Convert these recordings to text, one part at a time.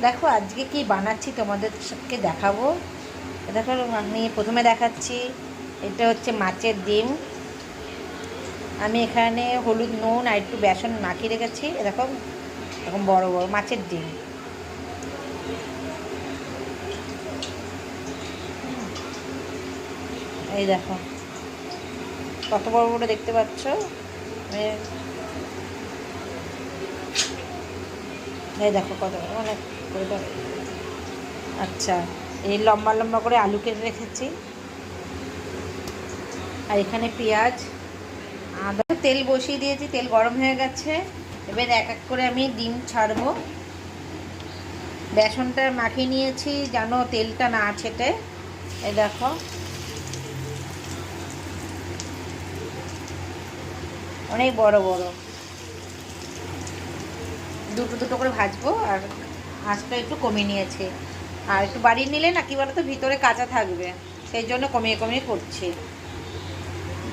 দেখো আজকে কি বানাচ্ছি তোমাদেরকে দেখাবো। দেখো আমি প্রথমে দেখাচ্ছি, এটা হচ্ছে মাছের ডিম। আমি এখানে হলুদ নুন আর একটু বেসন মাখিয়ে রেখেছি। এরকম এরকম বড় বড় মাছের ডিম। এই দেখো কত বড় বড় দেখতে পাচ্ছ। এই দেখো কত মানে। আচ্ছা, এই লম্বা লম্বা করে আলু কেটে রেখেছি। আর এখানে পেঁয়াজ, আদা, তেল বসিয়ে দিয়েছি, তেল গরম হয়ে গেছে। এবার এক এক করে আমি ডিম ছাড়বো। বেসনটা মাখিয়ে নিয়েছি যেন তেলটা না ছেটে। এই দেখো অনেক বড় বড় দুটো দুটো করে ভাজবো। আর আঁচটা একটু কমিয়ে নিয়েছি। আর একটু বাড়িয়ে নিলে না কি বলো তো, ভিতরে কাঁচা থাকবে, সেই জন্য কমিয়ে কমিয়ে করছি।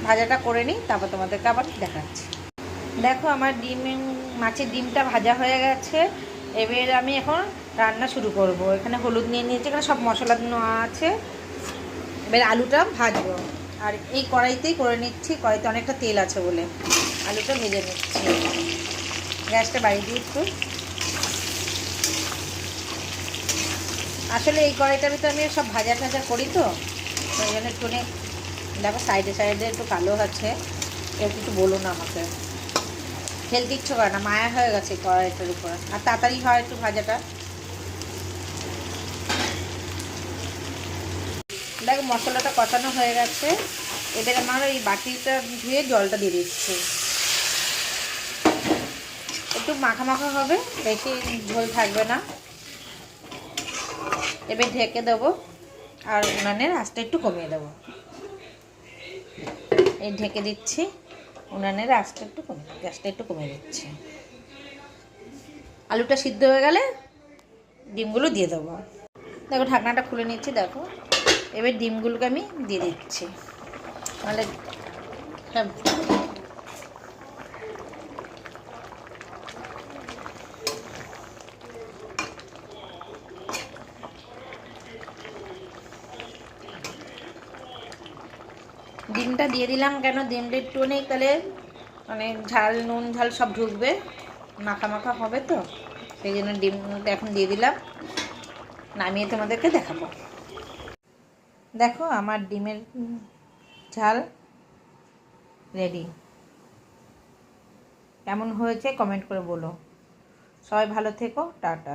ভাজাটা করে নিই, তারপর তোমাদেরকে আবার দেখাচ্ছি। দেখো আমার মাছের ডিমটা ভাজা হয়ে গেছে। এবার আমি এখন রান্না শুরু করব। এখানে হলুদ নিয়ে নিয়েছি, এখানে সব মশলা নেওয়া আছে। এবার আলুটা ভাজবো। আর এই কড়াইতেই করে নিচ্ছি, কড়াইতে অনেকটা তেল আছে বলে আলুটা ভেজে নিচ্ছি। গ্যাসটা বাড়িয়ে দিই একটু। আসলে এই কড়াইটার ভিতরে আমি সব ভাজা টাজা করি, তো ওই জন্য একটু দেখো সাইডে সাইডে একটু কালো আছে। কেউ কিছু বলো না আমাকে, ফেলতে ইচ্ছে করে না, মায়া হয়ে গেছে কড়াইটার উপর। আর তাড়াতাড়ি হয় একটু ভাজাটা। দেখো মশলাটা কষানো হয়ে গেছে। এবার আমার এই বাটিটা ধুয়ে জলটা দিয়ে দিচ্ছি। একটু মাখা মাখা হবে, বেশি ঝোল থাকবে না। এবার ঢেকে দেবো আর উনানের আঁচটা একটু কমিয়ে দেবো। এই ঢেকে দিচ্ছি, উনানের আঁচটা একটু কমিয়ে, গ্যাসটা একটু কমিয়ে দিচ্ছি। আলুটা সিদ্ধ হয়ে গেলে ডিমগুলো দিয়ে দেবো। দেখো ঢাকনাটা খুলে নিচ্ছি। দেখো এবার ডিমগুলোকে আমি দিয়ে দিচ্ছি। তাহলে ডিমটা দিয়ে দিলাম কেন, ডিমটা একটু নেই তাহলে মানে ঝাল নুন ঝাল সব ঢুকবে, মাখা মাখা হবে, তো সেই জন্য ডিমটা এখন দিয়ে দিলাম। নামিয়ে তোমাদেরকে দেখাবো। দেখো আমার ডিমের ঝাল রেডি। কেমন হয়েছে কমেন্ট করে বলো। সবাই ভালো থেকো, টাটা।